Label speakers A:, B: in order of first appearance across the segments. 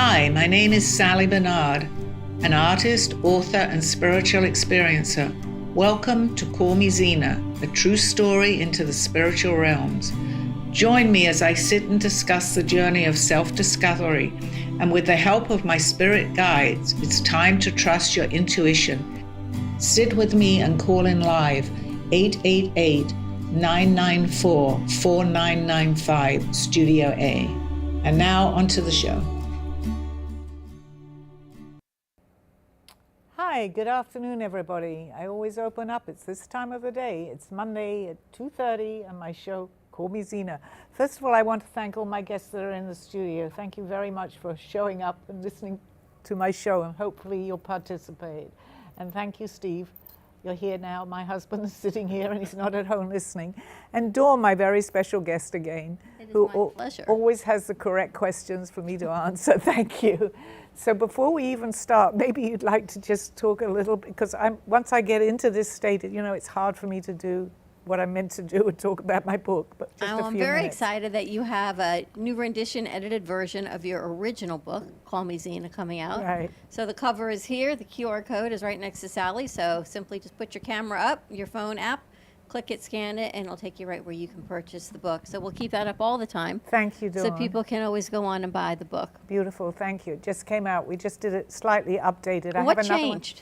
A: Hi, my name is Sally Bernard, an artist, author, and spiritual experiencer. Welcome to Call Me Zena, a true story into the spiritual realms. Join me as I sit and discuss the journey of self-discovery, and with the help of my spirit guides, it's time to trust your intuition. Sit with me and call in live 888-994-4995, Studio A. And now onto the show. Hi, good afternoon, everybody. I always open up. It's this time of the day. It's Monday at 2:30 and my show, Call Me Zena. First of all, I want to thank all my guests that are in the studio. Thank you very much for showing up and listening to my show, and hopefully you'll participate. And thank you, Steve. You're here now. My husband is sitting here and he's not at home listening. And Dawn, my very special guest again, who always has the correct questions for me to answer. Thank you. So before we even start, maybe you'd like to just talk a little bit, because once I get into this state, it's hard for me to do what I'm meant to do and talk about my book. But just
B: I'm very excited that you have a new rendition, edited version of your original book, Call Me Zena, coming out.
A: Right.
B: So the cover is here. The QR code is right next to Sally. So simply just put your camera up, your phone app, click it, scan it, and it'll take you right where you can purchase the book. So we'll keep that up all the time.
A: Thank you, Dawn.
B: So people can always go on and buy the book.
A: Beautiful, thank you. It just came out. We just did it slightly updated.
B: Well, what changed?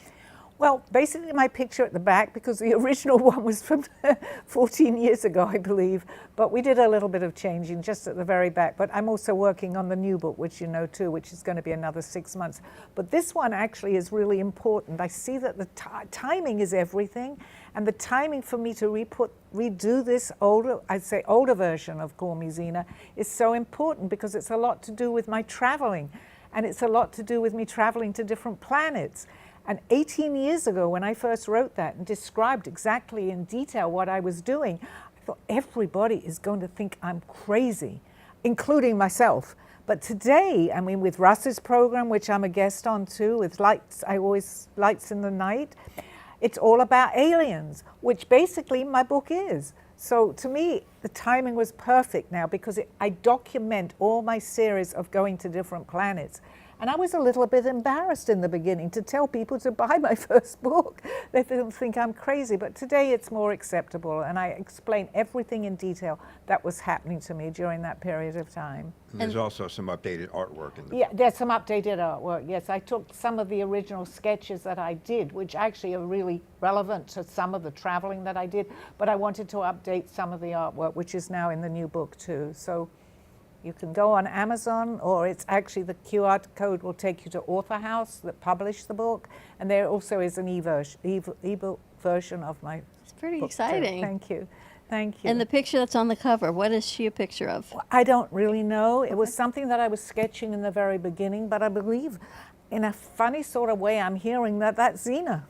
A: Well, basically my picture at the back, because the original one was from 14 years ago, I believe. But we did a little bit of changing just at the very back. But I'm also working on the new book, which you know too, which is going to be another 6 months. But this one actually is really important. I see that the timing is everything. And the timing for me to redo this older version of Call Me Zena is so important, because it's a lot to do with my traveling. And it's a lot to do with me traveling to different planets. And 18 years ago, when I first wrote that and described exactly in detail what I was doing, I thought everybody is going to think I'm crazy, including myself. But today, with Russ's program, which I'm a guest on too, with Lights in the Night, it's all about aliens, which basically my book is. So to me, the timing was perfect now, because I document all my series of going to different planets. And I was a little bit embarrassed in the beginning to tell people to buy my first book. They didn't think I'm crazy, but today it's more acceptable, and I explain everything in detail that was happening to me during that period of time.
C: And there's also some updated artwork in the book.
A: Yeah, there's some updated artwork, yes. I took some of the original sketches that I did, which actually are really relevant to some of the traveling that I did, but I wanted to update some of the artwork, which is now in the new book too. So you can go on Amazon, or it's actually the QR code will take you to Author House that published the book. And there also is an e-book version of my
B: It's pretty
A: book
B: exciting.
A: Too. Thank you. Thank you.
B: And the picture that's on the cover, what is she a picture of?
A: I don't really know. It was something that I was sketching in the very beginning, but I believe in a funny sort of way I'm hearing that's Zena.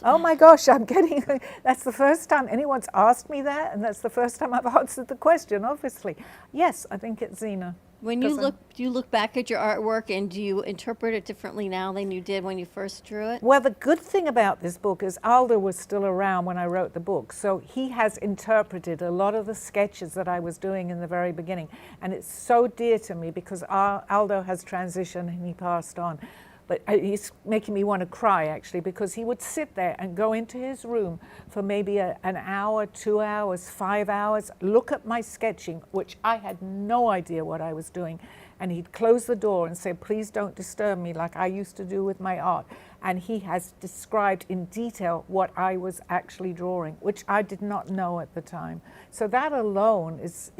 A: Oh my gosh, that's the first time anyone's asked me that, and that's the first time I've answered the question, obviously. Yes, I think it's Zena.
B: When you do you look back at your artwork, and do you interpret it differently now than you did when you first drew it?
A: Well, the good thing about this book is Aldo was still around when I wrote the book, so he has interpreted a lot of the sketches that I was doing in the very beginning, and it's so dear to me, because Aldo has transitioned and he passed on. But he's making me want to cry, actually, because he would sit there and go into his room for maybe an hour, 2 hours, 5 hours, look at my sketching, which I had no idea what I was doing. And he'd close the door and say, please don't disturb me, like I used to do with my art. And he has described in detail what I was actually drawing, which I did not know at the time. So that alone it's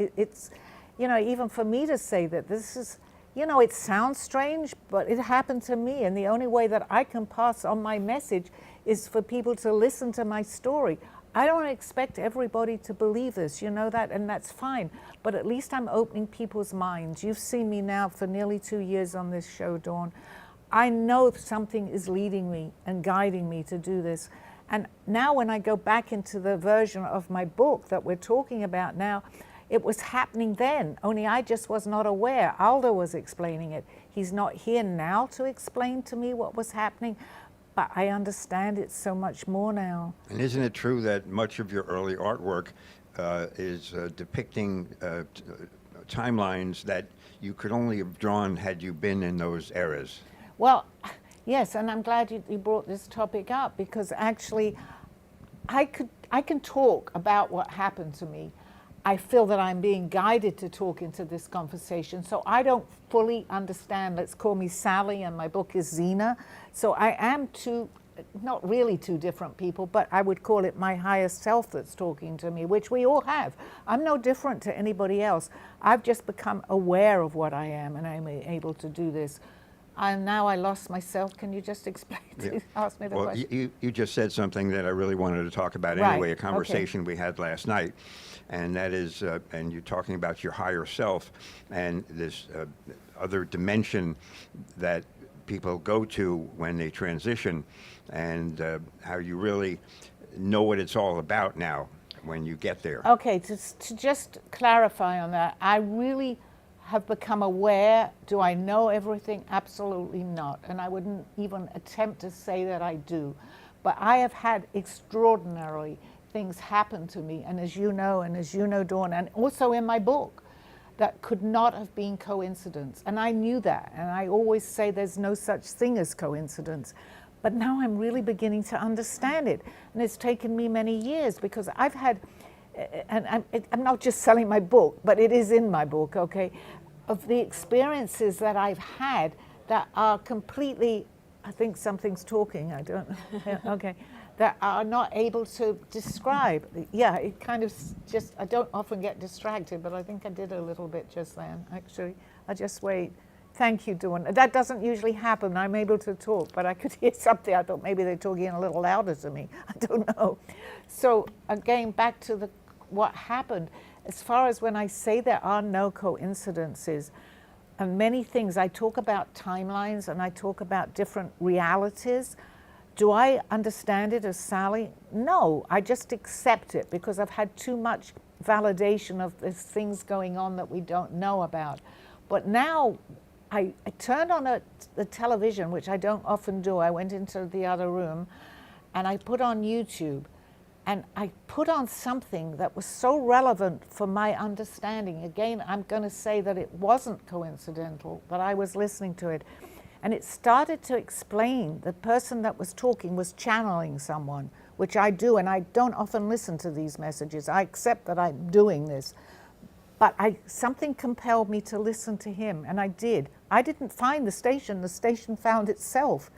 A: even for me to say that this is, it sounds strange, but it happened to me. And the only way that I can pass on my message is for people to listen to my story. I don't expect everybody to believe this, that, and that's fine. But at least I'm opening people's minds. You've seen me now for nearly 2 years on this show, Dawn. I know something is leading me and guiding me to do this. And now when I go back into the version of my book that we're talking about now, it was happening then, only I just was not aware. Aldo was explaining it. He's not here now to explain to me what was happening, but I understand it so much more now.
C: And isn't it true that much of your early artwork is depicting timelines that you could only have drawn had you been in those eras.
A: Well, yes, and I'm glad you brought this topic up, because actually I can talk about what happened to me. I feel that I'm being guided to talk into this conversation, so I don't fully understand. Let's call me Sally, and my book is Zena. So I am not really two different people, but I would call it my higher self that's talking to me, which we all have. I'm no different to anybody else. I've just become aware of what I am, and I'm able to do this. And now I lost myself. Can you just explain?
C: Yeah.
A: Ask me the question.
C: Well, you just said something that I really wanted to talk about
A: Right.
C: anyway, a
A: Okay.
C: conversation we had last night. And that is, and you're talking about your higher self and this other dimension that people go to when they transition, and how you really know what it's all about now when you get there.
A: Okay, to just clarify on that, I really have become aware. Do I know everything? Absolutely not. And I wouldn't even attempt to say that I do. But I have had extraordinary things happen to me, and as you know, Dawn, and also in my book, that could not have been coincidence. And I knew that, and I always say there's no such thing as coincidence. But now I'm really beginning to understand it. And it's taken me many years, because I've had, and I'm not just selling my book, but it is in my book, okay, of the experiences that I've had that are completely, I think something's talking, I don't know, yeah, okay, that are not able to describe. Yeah, it kind of just, I don't often get distracted, but I think I did a little bit just then, actually. I'll just wait. Thank you, Dawn. That doesn't usually happen. I'm able to talk, but I could hear something. I thought maybe they're talking a little louder to me. I don't know. So again, back to what happened. As far as when I say there are no coincidences, and many things, I talk about timelines and I talk about different realities. Do I understand it as Sally? No, I just accept it, because I've had too much validation of these things going on that we don't know about. But now I turned on the television, which I don't often do. I went into the other room and I put on YouTube, and I put on something that was so relevant for my understanding. Again, I'm going to say that it wasn't coincidental, but I was listening to it. And it started to explain, the person that was talking was channeling someone, which I do, and I don't often listen to these messages. I accept that I'm doing this. But something compelled me to listen to him, and I did. I didn't find the station found itself.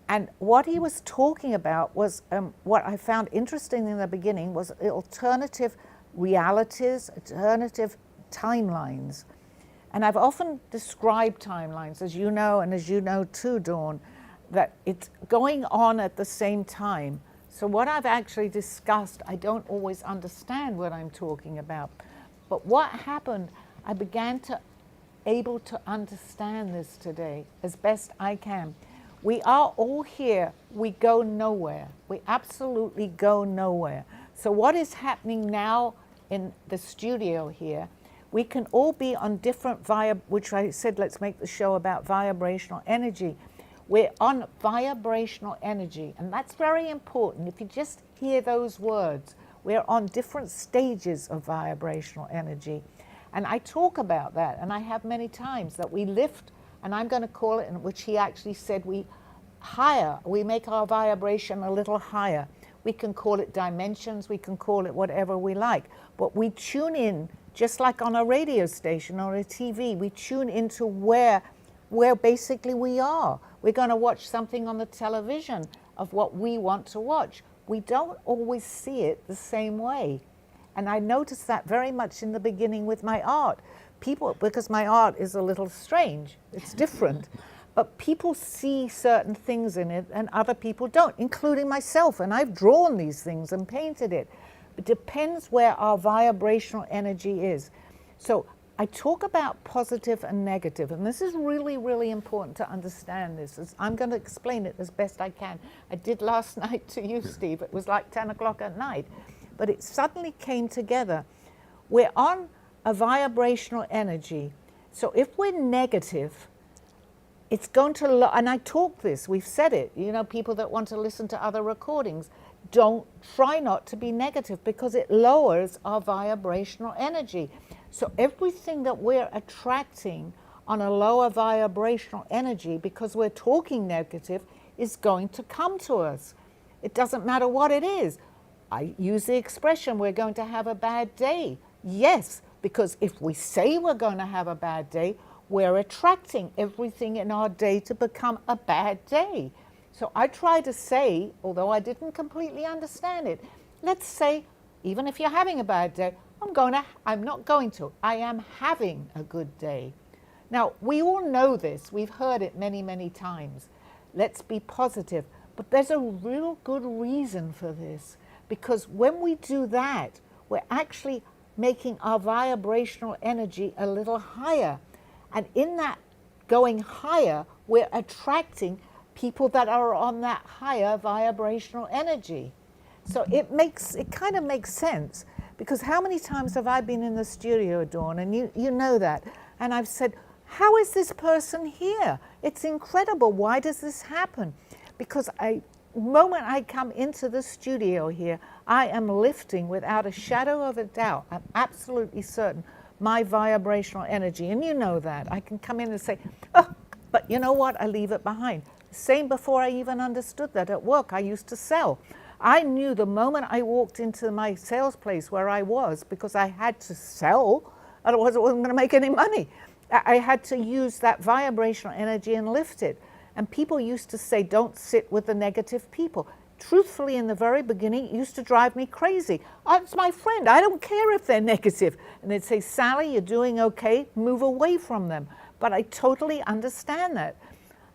A: And what he was talking about was, what I found interesting in the beginning was alternative realities, alternative timelines. And I've often described timelines, as you know, and as you know too, Dawn, that it's going on at the same time. So what I've actually discussed, I don't always understand what I'm talking about. But what happened, I began to able to understand this today as best I can. We are all here. We go nowhere. We absolutely go nowhere. So what is happening now in the studio here, we can all be on different which I said, let's make the show about vibrational energy. We're on vibrational energy, and that's very important. If you just hear those words, we're on different stages of vibrational energy. And I talk about that, and I have many times, that we lift, and I'm going to call it, in which he actually said, we make our vibration a little higher. We can call it dimensions, we can call it whatever we like, but we tune in, just like on a radio station or a TV, we tune into where basically we are. We're going to watch something on the television of what we want to watch. We don't always see it the same way. And I noticed that very much in the beginning with my art. People, because my art is a little strange, it's different, but people see certain things in it and other people don't, including myself. And I've drawn these things and painted it. It depends where our vibrational energy is. So I talk about positive and negative, and this is really, really important to understand this. I'm going to explain it as best I can. I did last night to you, Steve. It was like 10 o'clock at night, but it suddenly came together. We're on a vibrational energy. So if we're negative, it's going to, and I talk this, we've said it, you know, people that want to listen to other recordings, try not to be negative, because it lowers our vibrational energy. So everything that we're attracting on a lower vibrational energy, because we're talking negative, is going to come to us. It doesn't matter what it is. I use the expression, we're going to have a bad day. Yes, because if we say we're going to have a bad day, we're attracting everything in our day to become a bad day. So I try to say, although I didn't completely understand it, let's say, even if you're having a bad day, I am having a good day. Now, we all know this. We've heard it many, many times. Let's be positive. But there's a real good reason for this, because when we do that, we're actually making our vibrational energy a little higher. And in that going higher, we're attracting people that are on that higher vibrational energy. So it kind of makes sense, because how many times have I been in the studio, Dawn, and you know that, and I've said, how is this person here? It's incredible. Why does this happen? Because the moment I come into the studio here, I am lifting without a shadow of a doubt. I'm absolutely certain my vibrational energy, and you know that. I can come in and say, oh, but you know what? I leave it behind. Same before I even understood that at work. I used to sell. I knew the moment I walked into my sales place where I was, because I had to sell, otherwise I wasn't going to make any money. I had to use that vibrational energy and lift it. And people used to say, don't sit with the negative people. Truthfully, in the very beginning, it used to drive me crazy. Oh, it's my friend. I don't care if they're negative. And they'd say, Sally, you're doing okay. Move away from them. But I totally understand that.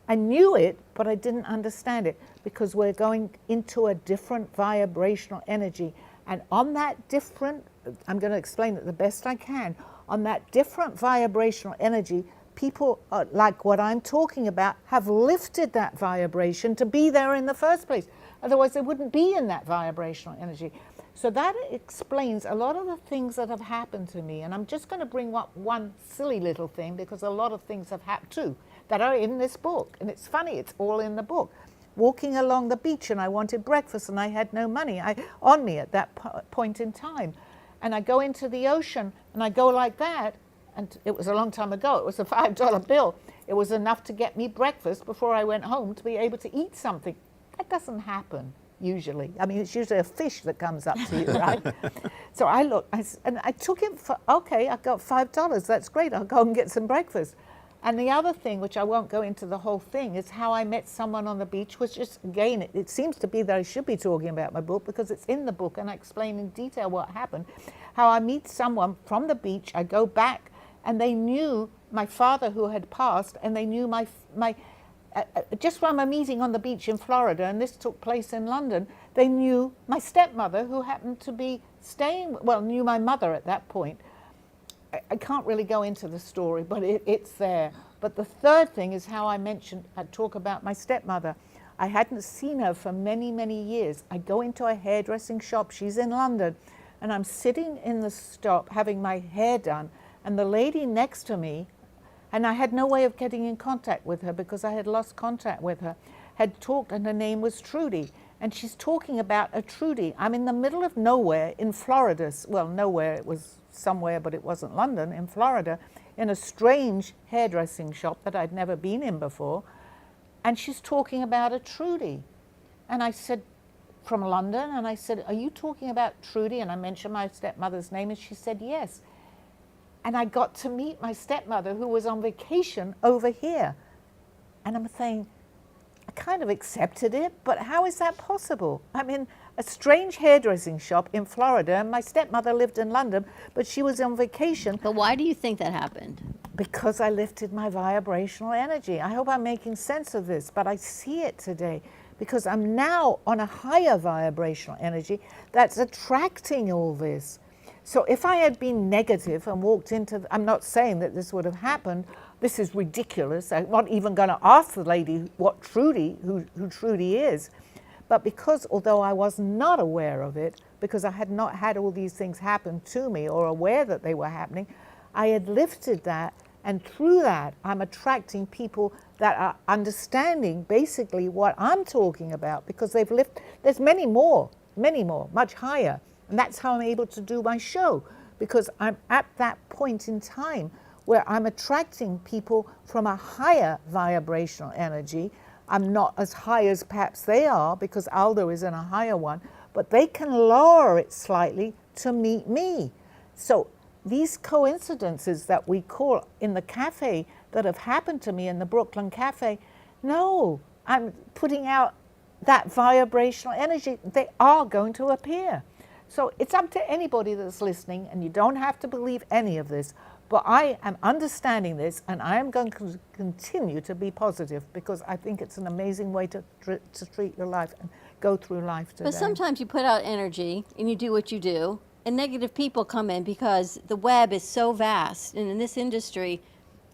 A: I knew it, but I didn't understand it, because we're going into a different vibrational energy. And on that different, I'm going to explain it the best I can, on that different vibrational energy, people like what I'm talking about have lifted that vibration to be there in the first place. Otherwise, they wouldn't be in that vibrational energy. So that explains a lot of the things that have happened to me. And I'm just going to bring up one silly little thing, because a lot of things have happened too that are in this book. And it's funny, it's all in the book. Walking along the beach, and I wanted breakfast and I had no money on me at that point in time. And I go into the ocean and I go like that, and it was a long time ago, it was a $5 bill. It was enough to get me breakfast before I went home to be able to eat something. That doesn't happen usually. I mean, it's usually a fish that comes up to you, right? So I looked, and I took it for, okay, I got $5, that's great, I'll go and get some breakfast. And the other thing, which I won't go into the whole thing, is how I met someone on the beach, which just, again, it seems to be that I should be talking about my book, because it's in the book and I explain in detail what happened. How I meet someone from the beach, I go back, and they knew my father who had passed, and they knew just from a meeting on the beach in Florida, and this took place in London, they knew my stepmother, who happened to be knew my mother at that point. I can't really go into the story, but it's there. But the third thing is how I talk about my stepmother. I hadn't seen her for many, many years. I go into a hairdressing shop, she's in London, and I'm sitting in the shop having my hair done, and the lady next to me, and I had no way of getting in contact with her because I had lost contact with her, had talked, and her name was Trudy. And she's talking about a Trudy. I'm in the middle of nowhere in Florida. Well, nowhere, it was somewhere, but it wasn't London, in Florida, in a strange hairdressing shop that I'd never been in before. And she's talking about a Trudy. And I said, from London, and I said, are you talking about Trudy? And I mentioned my stepmother's name, and she said, yes. And I got to meet my stepmother, who was on vacation over here. And I'm saying, I kind of accepted it, but how is that possible? I'm in a strange hairdressing shop in Florida, and my stepmother lived in London, but she was on vacation.
B: But why do you think that happened?
A: Because I lifted my vibrational energy. I hope I'm making sense of this, but I see it today because I'm now on a higher vibrational energy that's attracting all this. So if I had been negative and walked into, I'm not saying that this would have happened. This is ridiculous. I'm not even going to ask the lady what Trudy, who Trudy is. But because, although I was not aware of it, because I had not had all these things happen to me or aware that they were happening, I had lifted that, and through that, I'm attracting people that are understanding basically what I'm talking about, because they've lifted, there's many more, much higher. And that's how I'm able to do my show, because I'm at that point in time where I'm attracting people from a higher vibrational energy. I'm not as high as perhaps they are because Aldo is in a higher one, but they can lower it slightly to meet me. So these coincidences that we call in the cafe that have happened to me in the Brooklyn Cafe, no, I'm putting out that vibrational energy. They are going to appear. So it's up to anybody that's listening, and you don't have to believe any of this, but I am understanding this, and I am going to continue to be positive because I think it's an amazing way to treat your life and go through life today.
B: But sometimes you put out energy and you do what you do, and negative people come in because the web is so vast, and in this industry,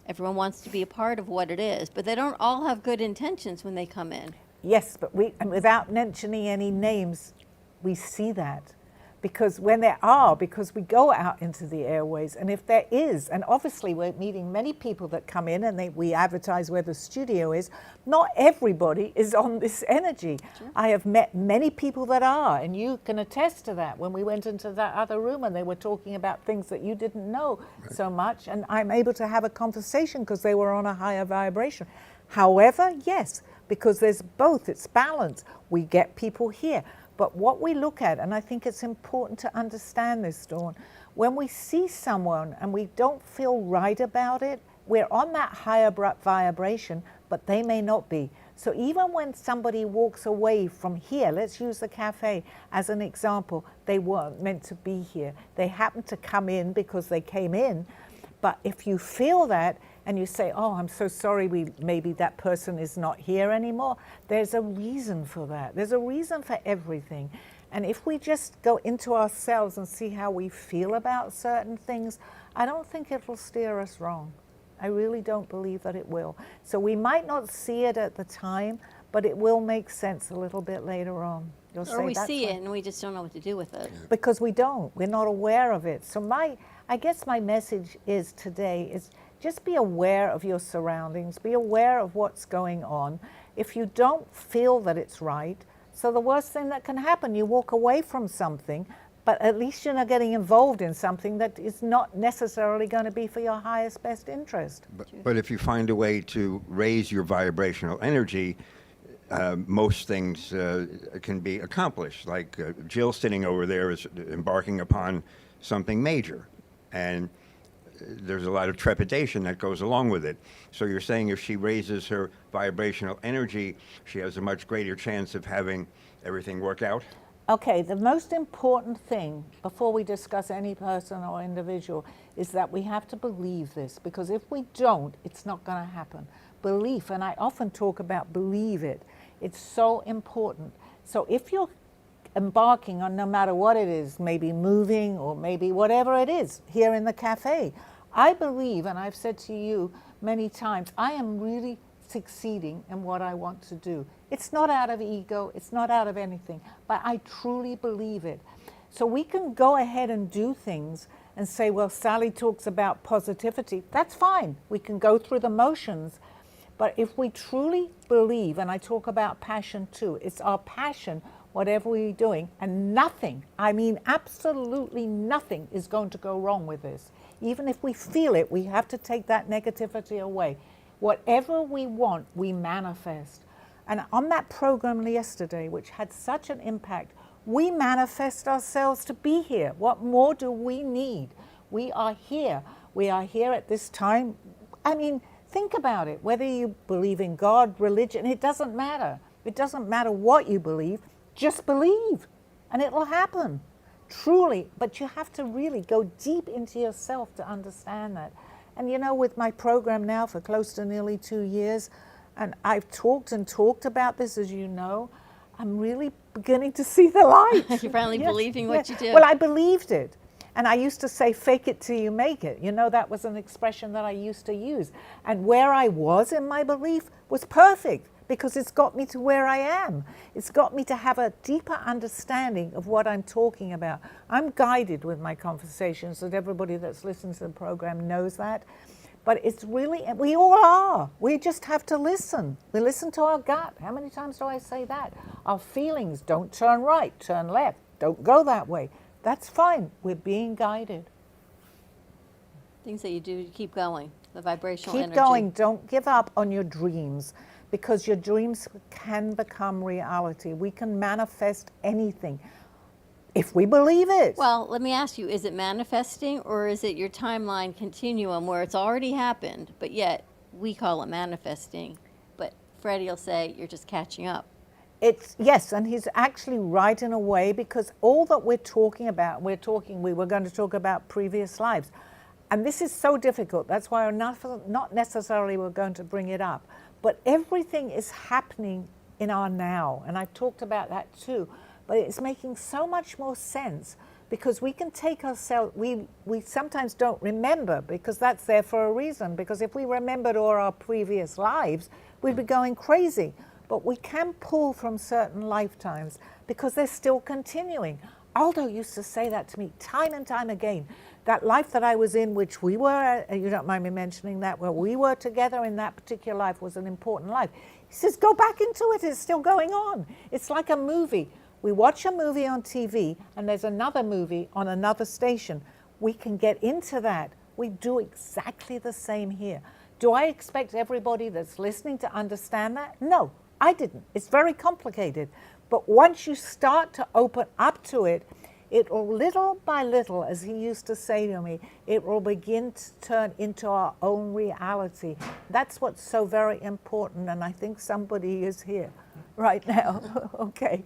B: everyone wants to be a part of what it is, but they don't all have good intentions when they come in.
A: Yes, but and without mentioning any names, we see that. Because when there are, because we go out into the airways, and if there is, and obviously we're meeting many people that come in and we advertise where the studio is, not everybody is on this energy. Sure. I have met many people that are, and you can attest to that when we went into that other room and they were talking about things that you didn't know so much, and I'm able to have a conversation because they were on a higher vibration. However, yes, because there's both, it's balance. We get people here. But what we look at, and I think it's important to understand this, Dawn, when we see someone and we don't feel right about it, we're on that higher vibration, but they may not be. So even when somebody walks away from here, let's use the cafe as an example, they weren't meant to be here. They happened to come in because they came in. But if you feel that and you say, oh, I'm so sorry, maybe that person is not here anymore, there's a reason for that. There's a reason for everything. And if we just go into ourselves and see how we feel about certain things, I don't think it'll steer us wrong. I really don't believe that it will. So we might not see it at the time, but it will make sense a little bit later on. You'll
B: or we see it and we just don't know what to do with it.
A: Because we don't. We're not aware of it. So I guess my message is today is just be aware of your surroundings. Be aware of what's going on. If you don't feel that it's right, so the worst thing that can happen, you walk away from something, but at least you're not getting involved in something that is not necessarily going to be for your highest best interest.
C: But if you find a way to raise your vibrational energy, most things can be accomplished. Like Jill sitting over there is embarking upon something major, and there's a lot of trepidation that goes along with it. So you're saying if she raises her vibrational energy, she has a much greater chance of having everything work out?
A: Okay, the most important thing before we discuss any person or individual is that we have to believe this, because if we don't, it's not going to happen. Belief, and I often talk about believe it. It's so important. So if you're embarking on no matter what it is, maybe moving or maybe whatever it is here in the cafe, I believe, and I've said to you many times, I am really succeeding in what I want to do. It's not out of ego, it's not out of anything, but I truly believe it. So we can go ahead and do things and say, well, Sally talks about positivity. That's fine. We can go through the motions. But if we truly believe, and I talk about passion too, it's our passion, whatever we're doing, and nothing, I mean absolutely nothing is going to go wrong with this. Even if we feel it, we have to take that negativity away. Whatever we want, we manifest. And on that program yesterday, which had such an impact, we manifest ourselves to be here. What more do we need? We are here. We are here at this time. I mean, think about it. Whether you believe in God, religion, it doesn't matter. It doesn't matter what you believe. Just believe, and it will happen. Truly, but you have to really go deep into yourself to understand that. And you know, with my program now for close to nearly 2 years, and I've talked and talked about this, as you know, I'm really beginning to see the light.
B: You're finally believing what you do.
A: Well, I believed it. And I used to say, fake it till you make it. You know, that was an expression that I used to use. And where I was in my belief was perfect, because it's got me to where I am. It's got me to have a deeper understanding of what I'm talking about. I'm guided with my conversations, that everybody that's listened to the program knows that. But it's really, we all are. We just have to listen. We listen to our gut. How many times do I say that? Our feelings, don't turn right, turn left. Don't go that way. That's fine. We're being guided.
B: Things that you do to keep going, the vibrational
A: Keep
B: energy.
A: going. Don't give up on your dreams, because your dreams can become reality. We can manifest anything if we believe it.
B: Well, let me ask you, is it manifesting, or is it your timeline continuum where it's already happened, but yet we call it manifesting, but Freddie will say you're just catching up?
A: It's yes, and he's actually right in a way, because all that we're talking about, we were going to talk about previous lives. And this is so difficult. That's why not necessarily we're going to bring it up. But everything is happening in our now. And I've talked about that too. But it's making so much more sense, because we can take ourselves, we sometimes don't remember, because that's there for a reason. Because if we remembered all our previous lives, we'd be going crazy. But we can pull from certain lifetimes, because they're still continuing. Aldo used to say that to me time and time again. That life that I was in, which we were, you don't mind me mentioning that, where we were together in that particular life, was an important life. He says, go back into it, it's still going on. It's like a movie. We watch a movie on TV, and there's another movie on another station. We can get into that. We do exactly the same here. Do I expect everybody that's listening to understand that? No, I didn't. It's very complicated. But once you start to open up to it, it will, little by little, as he used to say to me, it will begin to turn into our own reality. That's what's so very important, and I think somebody is here right now. Okay,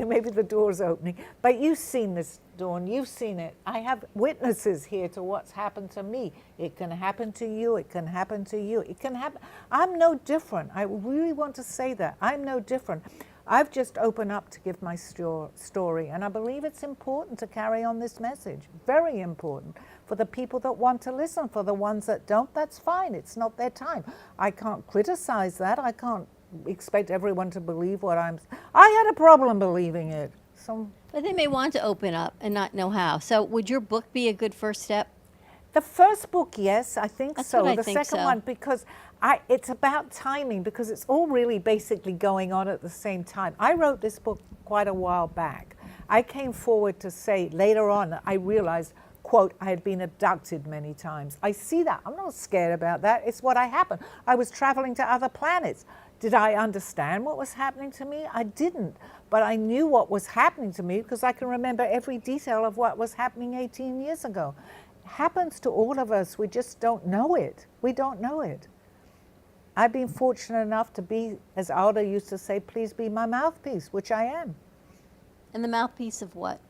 A: maybe the door's opening. But you've seen this, Dawn, you've seen it. I have witnesses here to what's happened to me. It can happen to you, it can happen to you. It can happen. I'm no different. I really want to say that. I'm no different. I've just opened up to give my story, and I believe it's important to carry on this message. Very important for the people that want to listen. For the ones that don't, that's fine. It's not their time. I can't criticize that. I can't expect everyone to believe what I had a problem believing it. So,
B: But they may want to open up and not know how. So would your book be a good first step?
A: the first book, yes, I think
B: That's
A: so.
B: what I
A: The
B: think
A: second
B: so.
A: one, because it's about timing, because it's all really basically going on at the same time. I wrote this book quite a while back. I came forward to say later on, I realized, quote, I had been abducted many times. I see that. I'm not scared about that. It's what happened. I was traveling to other planets. Did I understand what was happening to me? I didn't. But I knew what was happening to me, because I can remember every detail of what was happening 18 years ago. It happens to all of us. We just don't know it. We don't know it. I've been fortunate enough to be, as Aldo used to say, please be my mouthpiece, which I am.
B: And the mouthpiece of what?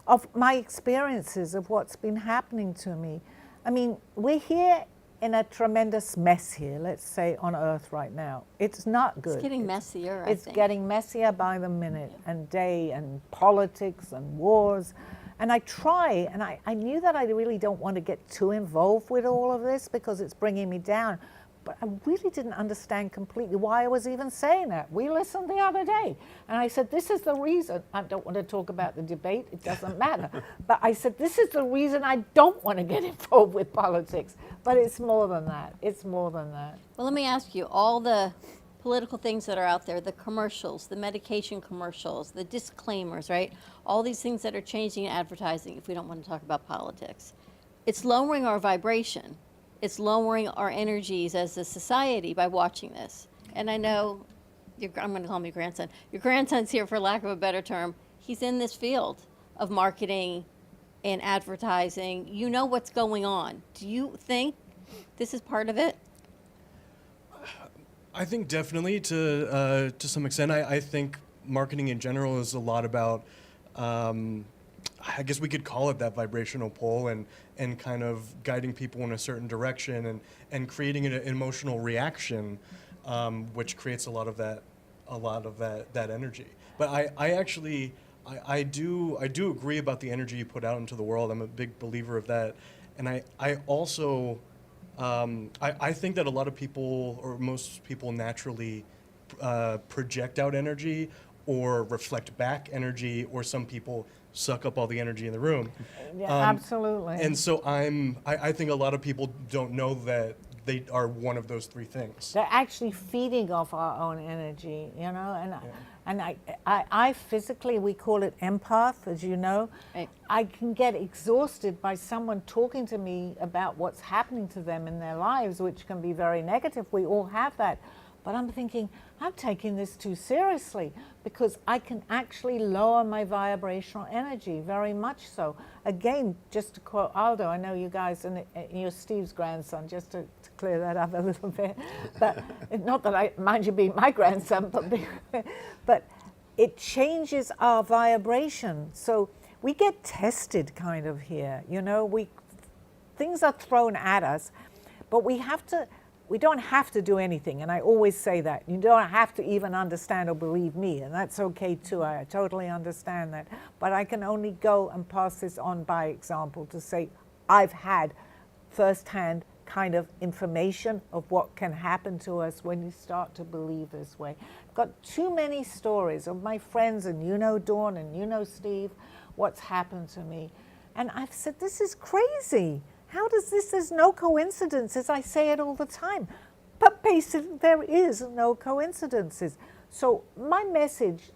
A: Of my experiences, of what's been happening to me. I mean, we're here in a tremendous mess here, let's say, on Earth right now. It's not good.
B: It's getting messier, I
A: It's
B: think.
A: getting messier by the minute and day, and politics and wars. And I try, and I knew that I really don't want to get too involved with all of this, because it's bringing me down. But I really didn't understand completely why I was even saying that. We listened the other day, and I said, this is the reason. I don't want to talk about the debate, it doesn't matter. But I said, this is the reason I don't want to get involved with politics. But it's more than that. It's more than that.
B: Well, let me ask you, all the political things that are out there, the commercials, the medication commercials, the disclaimers, right? All these things that are changing in advertising, if we don't want to talk about politics. It's lowering our vibration. It's lowering our energies as a society by watching this. And I know, I'm going to call him your grandson. Your grandson's here, for lack of a better term. He's in this field of marketing and advertising. You know what's going on. Do you think this is part of it?
D: I think definitely to some extent. I think marketing in general is a lot about, I guess we could call it that vibrational pull, and kind of guiding people in a certain direction, and creating an emotional reaction, which creates a lot of that energy. But I actually do agree about the energy you put out into the world. I'm a big believer of that, and I also I think that a lot of people, or most people, naturally project out energy or reflect back energy, or some people suck up all the energy in the room.
A: Yeah, absolutely.
D: And so I think a lot of people don't know that they are one of those three things.
A: They're actually feeding off our own energy, you know, and And I physically, we call it empath, as you know.
B: Right.
A: I can get exhausted by someone talking to me about what's happening to them in their lives, which can be very negative. We all have that. But I'm thinking, I'm taking this too seriously, because I can actually lower my vibrational energy, very much so. Again, just to quote Aldo, I know you guys, and you're Steve's grandson, just to clear that up a little bit. But not that I mind you being my grandson, but it changes our vibration. So we get tested kind of here, you know, things are thrown at us, but we don't have to do anything. And I always say that. You don't have to even understand or believe me, and that's okay too. I totally understand that. But I can only go and pass this on by example to say, I've had firsthand kind of information of what can happen to us when you start to believe this way. I've got too many stories of my friends, and you know Dawn, and you know Steve, what's happened to me. And I've said, this is crazy. How does this, there's no coincidences. I say it all the time. But basically, there is no coincidences. So my message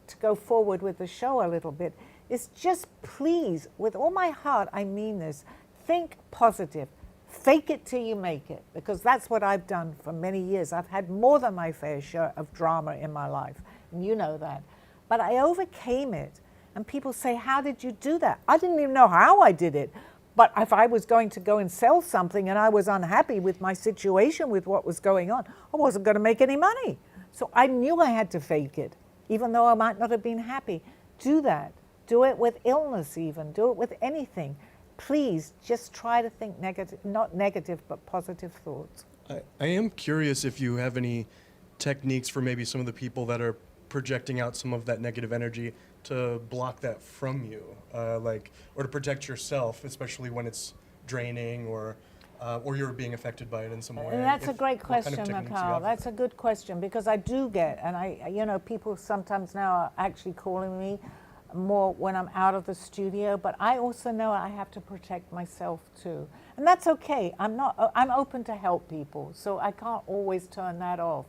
A: to go forward with the show a little bit is just please, with all my heart, I mean this, think positive. Fake it till you make it, because that's what I've done for many years. I've had more than my fair share of drama in my life, and you know that. But I overcame it, and people say, how did you do that? I didn't even know how I did it. But if I was going to go and sell something and I was unhappy with my situation, with what was going on, I wasn't going to make any money. So I knew I had to fake it, even though I might not have been happy. Do that. Do it with illness even. Do it with anything. Please just try to think negative, not negative, but positive thoughts.
D: I am curious if you have any techniques for maybe some of the people that are projecting out some of that negative energy to block that from you, or to protect yourself, especially when it's draining or you're being affected by it in some way.
A: And that's a great
D: what kind
A: question,
D: of techniques you
A: Mikhail.
D: have?
A: That's a good question, because I do get, and you know, people sometimes now are actually calling me more when I'm out of the studio, but I also know I have to protect myself too. And that's okay. I'm open to help people, so I can't always turn that off.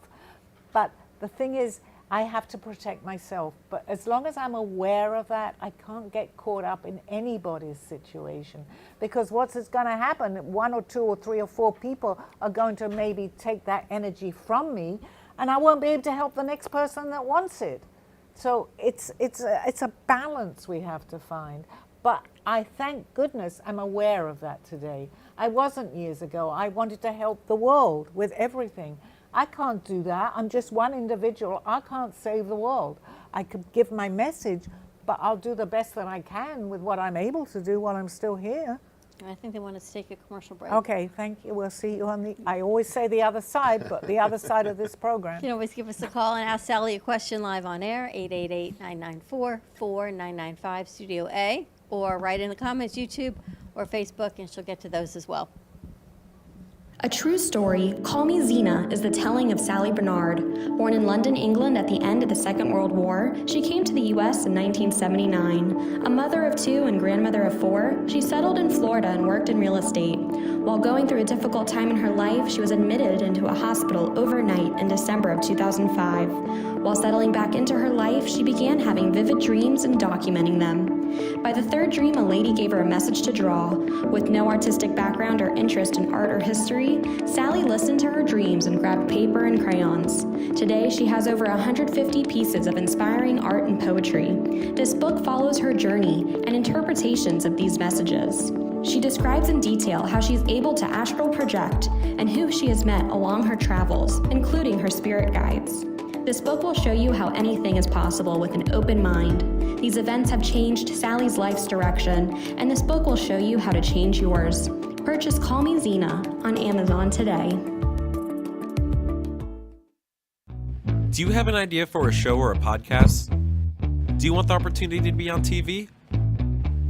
A: But the thing is, I have to protect myself. But as long as I'm aware of that, I can't get caught up in anybody's situation. Because what's going to happen, 1 or 2 or 3 or 4 people are going to maybe take that energy from me, and I won't be able to help the next person that wants it. So it's a balance we have to find. But I, thank goodness, I'm aware of that today. I wasn't years ago. I wanted to help the world with everything. I can't do that. I'm just one individual. I can't save the world. I could give my message, but I'll do the best that I can with what I'm able to do while I'm still here.
B: I think they want us to take a commercial break.
A: Okay, thank you. We'll see you on the, I always say the other side, but the other side of this program.
B: You can always give us a call and ask Sally a question live on air, 888-994-4995, Studio A, or write in the comments, YouTube or Facebook, and she'll get to those as well.
E: A true story, Call Me Zena is the telling of Sally Bernard. Born in London, England at the end of the Second World War, she came to the U.S. in 1979. A mother of 2 and grandmother of 4, she settled in Florida and worked in real estate. While going through a difficult time in her life, she was admitted into a hospital overnight in December of 2005. While settling back into her life, she began having vivid dreams and documenting them. By the 3rd dream, a lady gave her a message to draw. With no artistic background or interest in art or history, Sally listened to her dreams and grabbed paper and crayons. Today, she has over 150 pieces of inspiring art and poetry. This book follows her journey and interpretations of these messages. She describes in detail how she's able to astral project and who she has met along her travels, including her spirit guides. This book will show you how anything is possible with an open mind. These events have changed Sally's life's direction, and this book will show you how to change yours. Purchase Call Me Zena on Amazon today.
F: Do you have an idea for a show or a podcast? Do you want the opportunity to be on TV?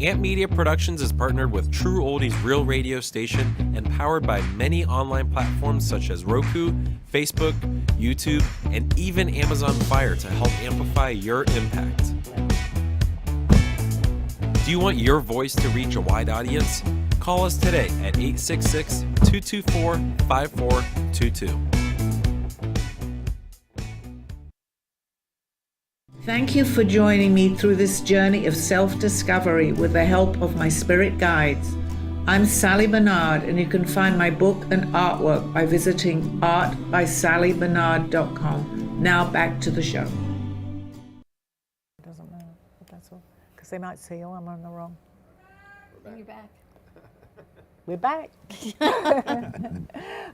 F: Ant Media Productions is partnered with True Oldies Real Radio Station and powered by many online platforms such as Roku, Facebook, YouTube, and even Amazon Fire to help amplify your impact. Do you want your voice to reach a wide audience? Call us today at 866-224-5422.
A: Thank you for joining me through this journey of self-discovery with the help of my spirit guides. I'm Sally Bernard, and you can find my book and artwork by visiting artbysallybernard.com. Now back to the show. It doesn't matter, but that's all. Because they might say, oh, I'm on the wrong.
B: You're back.
A: We're back.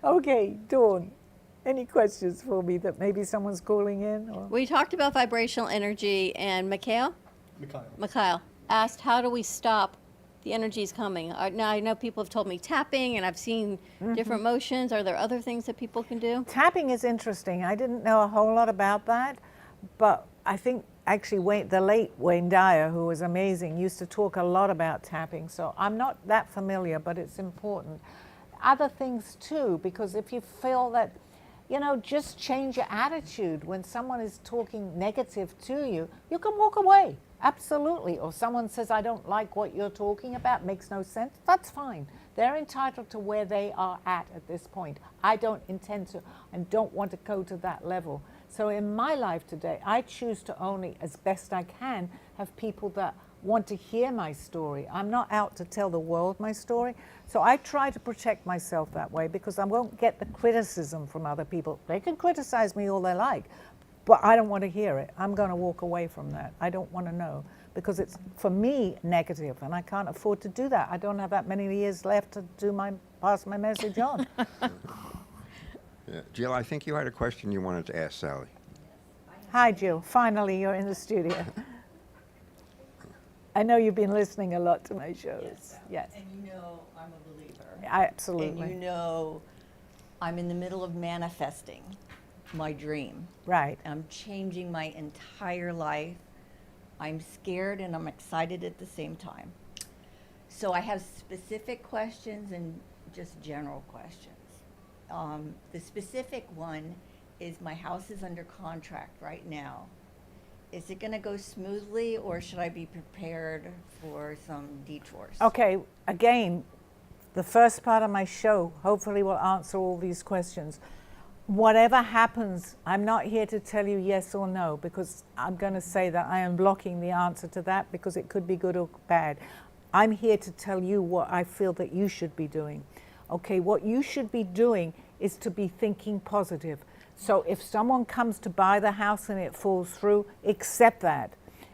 A: Okay, Dawn, any questions for me that maybe someone's calling in? Or?
B: We talked about vibrational energy, and Mikhail asked, how do we stop the energies coming? Now, I know people have told me tapping, and I've seen different motions. Are there other things that people can do?
A: Tapping is interesting. I didn't know a whole lot about that, but I think actually the late Wayne Dyer, who was amazing, used to talk a lot about tapping. So I'm not that familiar, but it's important. Other things too, because if you feel that, just change your attitude. When someone is talking negative to you, you can walk away. Absolutely. Or someone says, I don't like what you're talking about, makes no sense. That's fine. They're entitled to where they are at this point. I don't intend to and don't want to go to that level. So in my life today, I choose to only, as best I can, have people that want to hear my story. I'm not out to tell the world my story. So I try to protect myself that way, because I won't get the criticism from other people. They can criticize me all they like, but I don't want to hear it. I'm going to walk away from that. I don't want to know, because it's, for me, negative, and I can't afford to do that. I don't have that many years left to pass my message on.
C: Yeah. Jill, I think you had a question you wanted to ask Sally.
A: Hi, Jill. Finally, you're in the studio. I know you've been listening a lot to my shows. Yes.
G: And I'm a believer.
A: Absolutely.
G: And I'm in the middle of manifesting my dream.
A: Right.
G: I'm changing my entire life. I'm scared and I'm excited at the same time. So I have specific questions and just general questions. The specific one is, my house is under contract right now. Is it going to go smoothly, or should I be prepared for some detours?
A: Okay, again, the first part of my show hopefully will answer all these questions. Whatever happens, I'm not here to tell you yes or no, because I'm going to say that I am blocking the answer to that, because it could be good or bad. I'm here to tell you what I feel that you should be doing. Okay, what you should be doing is to be thinking positive. So if someone comes to buy the house and it falls through, accept that.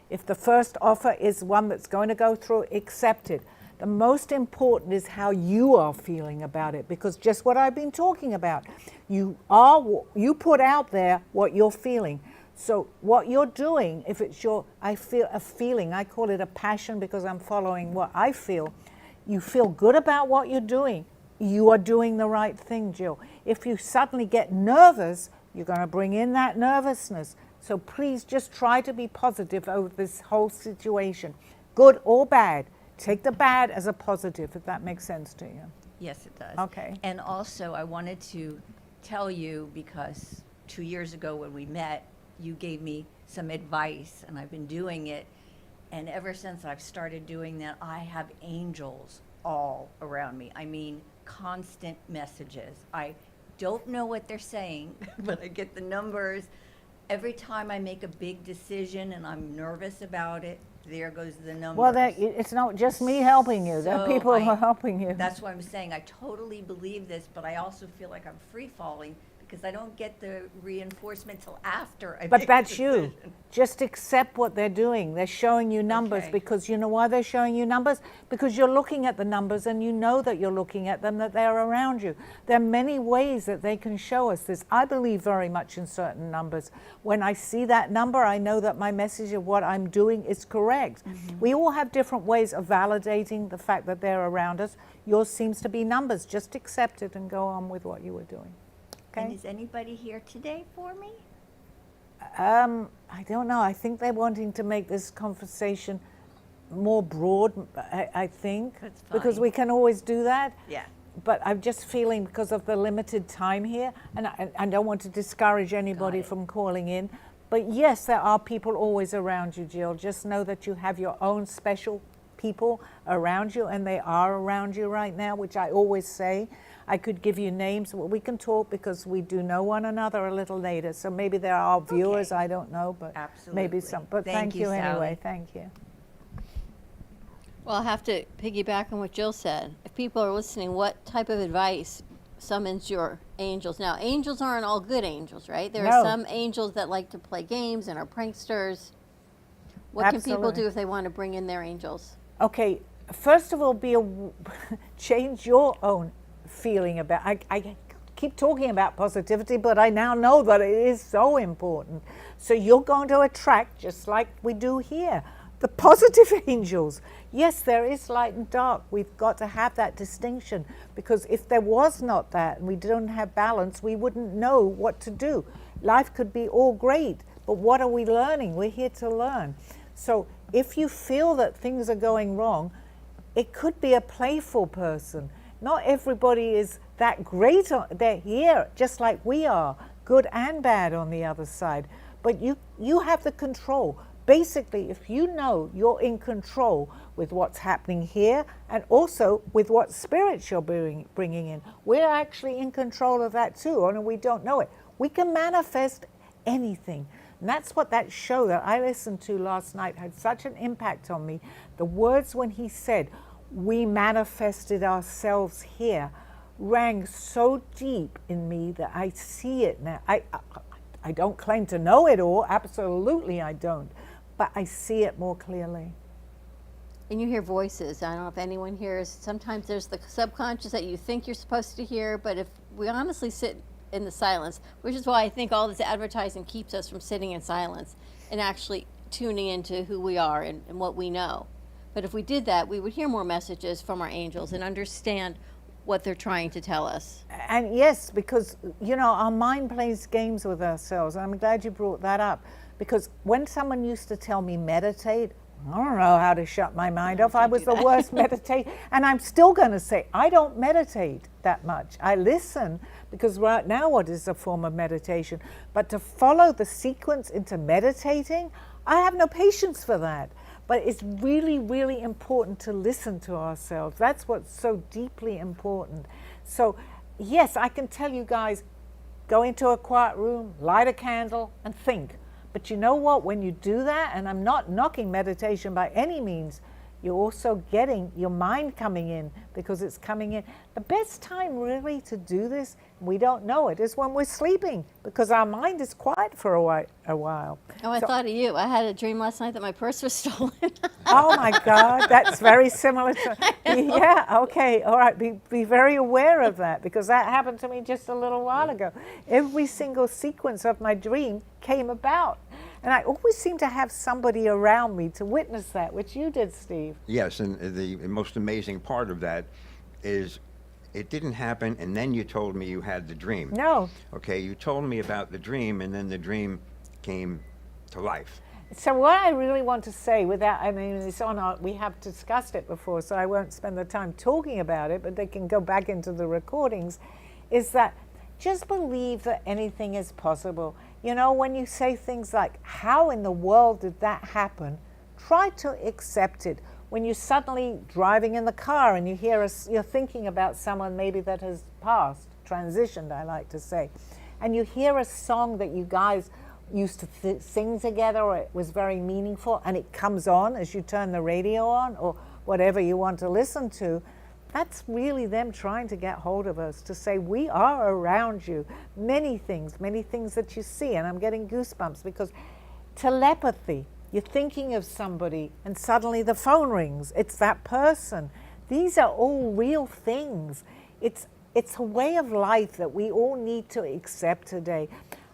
A: If the first offer is one that's going to go through, accept it. The most important is how you are feeling about it, because just what I've been talking about, you put out there what you're feeling. So what you're doing, if it's I feel a feeling, I call it a passion because I'm following what I feel. You feel good about what you're doing. You are doing the right thing, Jill. If you suddenly get nervous, you're going to bring in that nervousness. So please just try to be positive over this whole situation, good or bad. Take the bad as a positive, if that makes sense to you.
G: Yes, it does.
A: Okay.
G: And also, I wanted to tell you, because 2 years ago when we met, you gave me some advice, and I've been doing it. And ever since I've started doing that, I have angels all around me. I mean, constant messages. I don't know what they're saying, but I get the numbers. Every time I make a big decision and I'm nervous about it, there goes the numbers.
A: Well, it's not just me helping you. There are people who are helping you.
G: That's what I'm saying. I totally believe this, but I also feel like I'm free falling, because I don't get the reinforcement till after I
A: But
G: make
A: that's
G: the
A: you.
G: decision.
A: Just accept what they're doing. They're showing you numbers,
G: Okay.
A: because you know why they're showing you numbers? Because you're looking at the numbers and you know that you're looking at them, that they're around you. There are many ways that they can show us this. I believe very much in certain numbers. When I see that number, I know that my message of what I'm doing is correct. Mm-hmm. We all have different ways of validating the fact that they're around us. Yours seems to be numbers. Just accept it and go on with what you were doing. Okay.
G: And is anybody here today for me?
A: I don't know. I think they're wanting to make this conversation more broad, I think.
G: That's fine.
A: Because we can always do that.
G: Yeah.
A: But I'm just feeling, because of the limited time here, and I don't want to discourage anybody
G: it.
A: from calling in. But yes, there are people always around you, Jill. Just know that you have your own special people around you, and they are around you right now, which I always say. I could give you names. Well, we can talk because we do know one another a little later. So maybe there are viewers, I don't know, but maybe
G: Absolutely.
A: some. But
G: Thank
A: thank
G: you,
A: you anyway.
G: Sally.
A: Thank you.
B: Well, I'll have to piggyback on what Jill said. If people are listening, what type of advice summons your angels? Now, angels aren't all good angels, right? There are
A: No.
B: some angels that like to play games and are pranksters. What can people
A: Absolutely.
B: do if they want to bring in their angels?
A: Okay, first of all, change your own feeling about. I keep talking about positivity, but I now know that it is so important. So you're going to attract, just like we do here, the positive angels. Yes, there is light and dark. We've got to have that distinction, because if there was not that and we don't have balance, we wouldn't know what to do. Life could be all great, but what are we learning? We're here to learn. So if you feel that things are going wrong, it could be a playful person. Not everybody is that great. They're here just like we are, good and bad on the other side. But you have the control. Basically, if you know you're in control with what's happening here and also with what spirits you're bringing in, we're actually in control of that too, and we don't know it. We can manifest anything. And that's what that show that I listened to last night had such an impact on me. The words when he said, "We manifested ourselves here," rang so deep in me that I see it now. I don't claim to know it all, absolutely I don't, but I see it more clearly.
B: And you hear voices. I don't know if anyone hears. Sometimes there's the subconscious that you think you're supposed to hear, but if we honestly sit in the silence, which is why I think all this advertising keeps us from sitting in silence and actually tuning into who we are and what we know. But if we did that, we would hear more messages from our angels and understand what they're trying to tell us.
A: And yes, because, you know, our mind plays games with ourselves. I'm glad you brought that up, because when someone used to tell me meditate, I don't know how to shut my mind off. I was the worst meditator. And I'm still going to say, I don't meditate that much. I listen, because right now what is a form of meditation? But to follow the sequence into meditating, I have no patience for that. But it's really, really important to listen to ourselves. That's what's so deeply important. So yes, I can tell you guys, go into a quiet room, light a candle, and think. But you know what? When you do that, and I'm not knocking meditation by any means, you're also getting your mind coming in, because it's coming in. The best time really to do this, we don't know it, is when we're sleeping, because our mind is quiet for a while.
B: Oh, I thought of you. I had a dream last night that my purse was stolen.
A: Oh my God, that's very similar to, yeah, okay, all right, be very aware of that, because that happened to me just a little while ago. Every single sequence of my dream came about. And I always seem to have somebody around me to witness that, which you did, Steve.
C: Yes, and the most amazing part of that is it didn't happen, and then you told me you had the dream.
A: No.
C: Okay, you told me about the dream, and then the dream came to life.
A: So what I really want to say, without, I mean, it's on our, we have discussed it before, so I won't spend the time talking about it, but they can go back into the recordings, is that just believe that anything is possible. You know, when you say things like, how in the world did that happen? Try to accept it. When you're suddenly driving in the car and you hear you're thinking about someone maybe that has passed, transitioned, I like to say, and you hear a song that you guys used to sing together, or it was very meaningful, and it comes on as you turn the radio on, or whatever you want to listen to, that's really them trying to get hold of us, to say, we are around you. Many things that you see, and I'm getting goosebumps, because telepathy, you're thinking of somebody and suddenly the phone rings, it's that person. These are all real things. It's a way of life that we all need to accept today.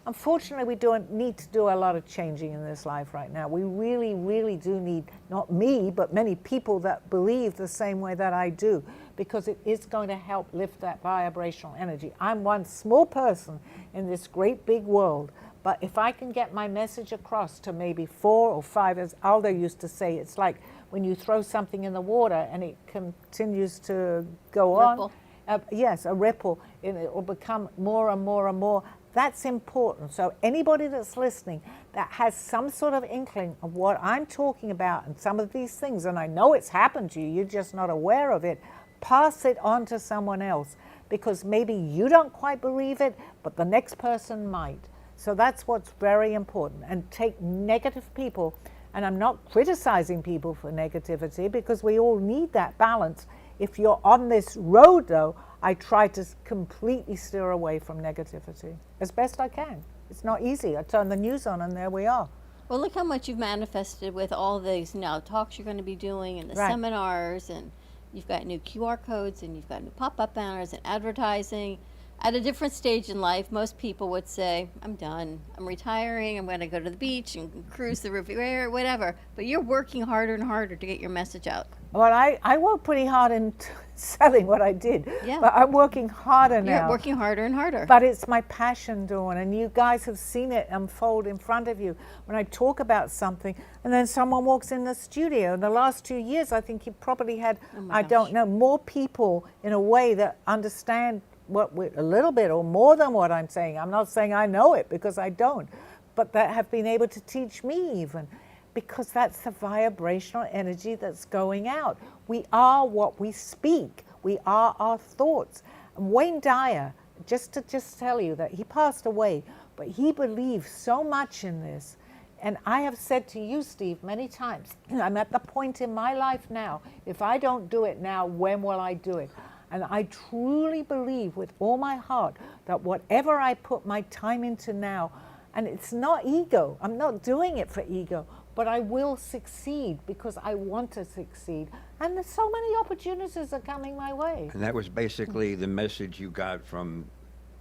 A: Unfortunately, we don't need to do a lot of changing in this life right now. We really, really do need, not me, but many people that believe the same way that I do, because it is going to help lift that vibrational energy. I'm one small person in this great big world, but if I can get my message across to maybe 4 or 5, as Aldo used to say, it's like when you throw something in the water and it continues to go
B: Ripple.
A: on. Yes, a ripple, and it will become more and more and more. That's important. So anybody that's listening that has some sort of inkling of what I'm talking about and some of these things, and I know it's happened to you, you're just not aware of it, pass it on to someone else. because maybe you don't quite believe it, but the next person might. So that's what's very important. And take negative people, and I'm not criticizing people for negativity because we all need that balance. If you're on this road, though, I try to completely steer away from negativity as best I can. It's not easy. I turn the news on and there we are.
B: Well, look how much you've manifested with all these talks you're going to be doing and the
A: Right.
B: seminars, and you've got new QR codes and you've got new pop-up banners and advertising. At a different stage in life, most people would say, I'm done. I'm retiring. I'm going to go to the beach and cruise the Riviera, whatever. But you're working harder and harder to get your message out.
A: Well, I worked pretty hard in selling what I did,
B: Yeah.
A: but I'm working harder now.
B: You're working harder and harder.
A: But it's my passion, Dawn, and you guys have seen it unfold in front of you. When I talk about something, and then someone walks in the studio. In the last 2 years, I think you probably had, I don't know, more people in a way that understand a little bit or more than what I'm saying. I'm not saying I know it because I don't, but that have been able to teach me even, because that's the vibrational energy that's going out. We are what we speak. We are our thoughts. And Wayne Dyer, just to tell you that he passed away, but he believed so much in this. And I have said to you, Steve, many times, I'm at the point in my life now, if I don't do it now, when will I do it? And I truly believe with all my heart that whatever I put my time into now, and it's not ego, I'm not doing it for ego, but I will succeed because I want to succeed. And there's so many opportunities are coming my way.
C: And that was basically the message you got from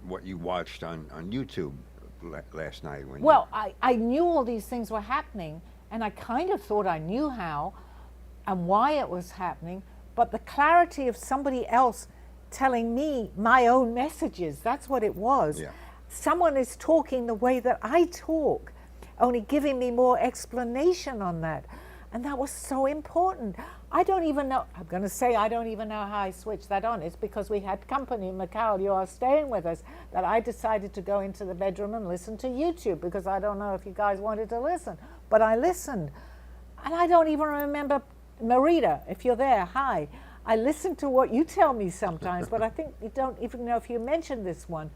C: what you watched on YouTube last night. When
A: Well, I knew all these things were happening, and I kind of thought I knew how and why it was happening. But the clarity of somebody else telling me my own messages, that's what it was.
C: Yeah.
A: Someone is talking the way that I talk, only giving me more explanation on that. And that was so important. I don't even know, I'm going to say I don't even know how I switched that on. It's because we had company, Mikhail, you are staying with us, that I decided to go into the bedroom and listen to YouTube, because I don't know if you guys wanted to listen. But I listened. And I don't even remember, Marita, if you're there, hi. I listen to what you tell me sometimes, but I think you don't even know if you mentioned this one.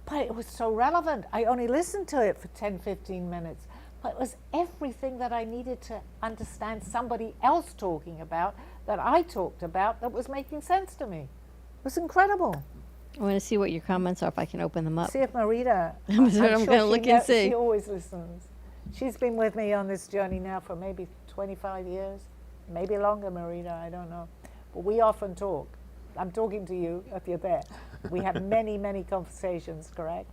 A: But it was so relevant. I only listened to it for 10, 15 minutes. But it was everything that I needed to understand somebody else talking about, that I talked about, that was making sense to me. It was incredible.
B: I want to see what your comments are if I can open them up.
A: See if Marita,
B: I'm going to look and see.
A: She always listens. She's been with me on this journey now for maybe 25 years. Maybe longer, Marita, I don't know. But we often talk. I'm talking to you if you're there. We have many, many conversations, correct?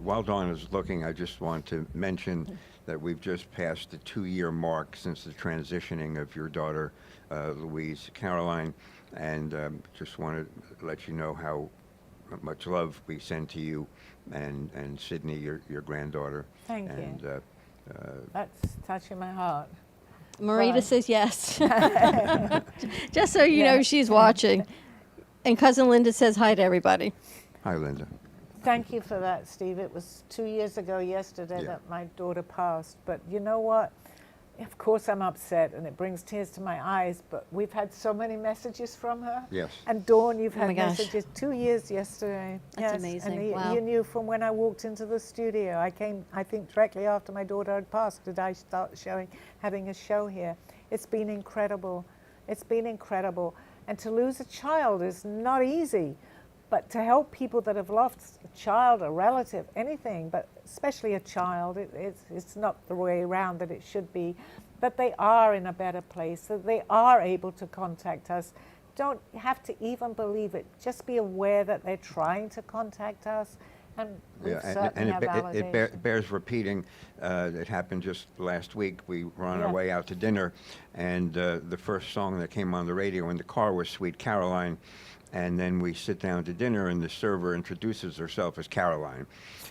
C: While Dawn is looking, I just want to mention that we've just passed the 2-year mark since the transitioning of your daughter, Louise Caroline, and just want to let you know how much love we send to you and Sydney, your granddaughter.
A: Thank
C: and,
A: you. That's touching my heart.
B: Marita
A: Right.
B: says yes. Just so you know, she's watching. And Cousin Linda says hi to everybody.
C: Hi, Linda.
A: Thank you for that, Steve. It was 2 years ago yesterday
C: Yeah.
A: that my daughter passed. But you know what? Of course I'm upset and it brings tears to my eyes, but we've had so many messages from her.
C: Yes.
A: And Dawn, you've
B: Oh
A: had
B: my gosh.
A: messages 2 years yesterday.
B: That's
A: Yes,
B: amazing.
A: And
B: Wow.
A: you knew from when I walked into the studio. I came, I think, directly after my daughter had passed, did I start having a show here. It's been incredible. It's been incredible. And to lose a child is not easy. But to help people that have lost a child, a relative, anything, but especially a child, it's not the way around that it should be, that they are in a better place, that they are able to contact us. Don't have to even believe it. Just be aware that they're trying to contact us, and we certainly have validation.
C: It bears repeating. It happened just last week. We were on our
A: Yeah.
C: way out to dinner, and the first song that came on the radio in the car was Sweet Caroline. And then we sit down to dinner, and the server introduces herself as Caroline.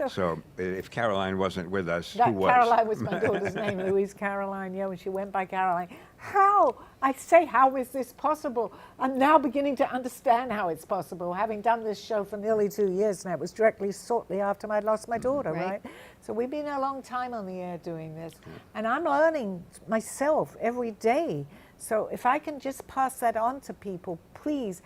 C: So if Caroline wasn't with us, who was?
A: Caroline was my daughter's name, Louise Caroline, yeah, when she went by Caroline. How? I say, how is this possible? I'm now beginning to understand how it's possible, having done this show for nearly 2 years now. It was directly, shortly after I'd lost my daughter,
B: Right.
A: right? So we've been a long time on the air doing this. And I'm learning myself every day. So if I can just pass that on to people, please.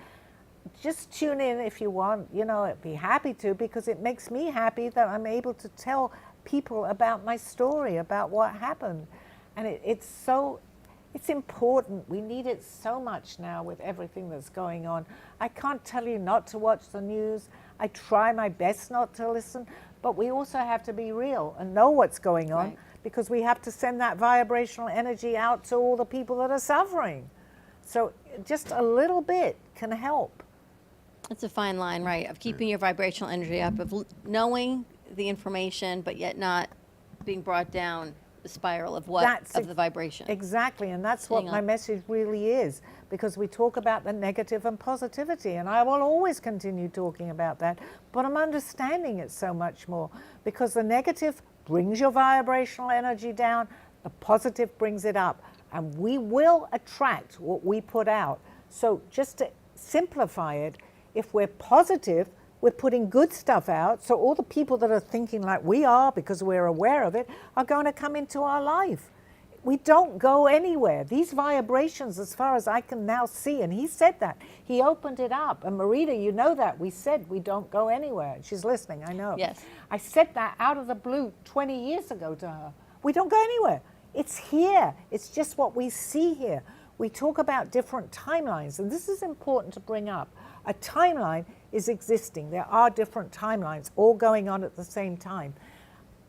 A: just tune in if you want, I'd be happy to, because it makes me happy that I'm able to tell people about my story, about what happened. And it's important. We need it so much now with everything that's going on. I can't tell you not to watch the news. I try my best not to listen, but we also have to be real and know what's going on,
B: Right.
A: because we have to send that vibrational energy out to all the people that are suffering. So just a little bit can help.
B: It's a fine line, right, of keeping your vibrational energy up, of knowing the information, but yet not being brought down the spiral of the vibration.
A: Exactly, and that's what
B: Hang
A: my
B: on.
A: message really is, because we talk about the negative and positivity, and I will always continue talking about that, but I'm understanding it so much more, because the negative brings your vibrational energy down, the positive brings it up, and we will attract what we put out. So just to simplify it, if we're positive, we're putting good stuff out, so all the people that are thinking like we are, because we're aware of it, are going to come into our life. We don't go anywhere. These vibrations, as far as I can now see, and he said that. He opened it up. And Marita, you know that. We said we don't go anywhere. She's listening, I know.
B: Yes.
A: I said that out of the blue 20 years ago to her. We don't go anywhere. It's here. It's just what we see here. We talk about different timelines, and this is important to bring up. A timeline is existing. There are different timelines all going on at the same time.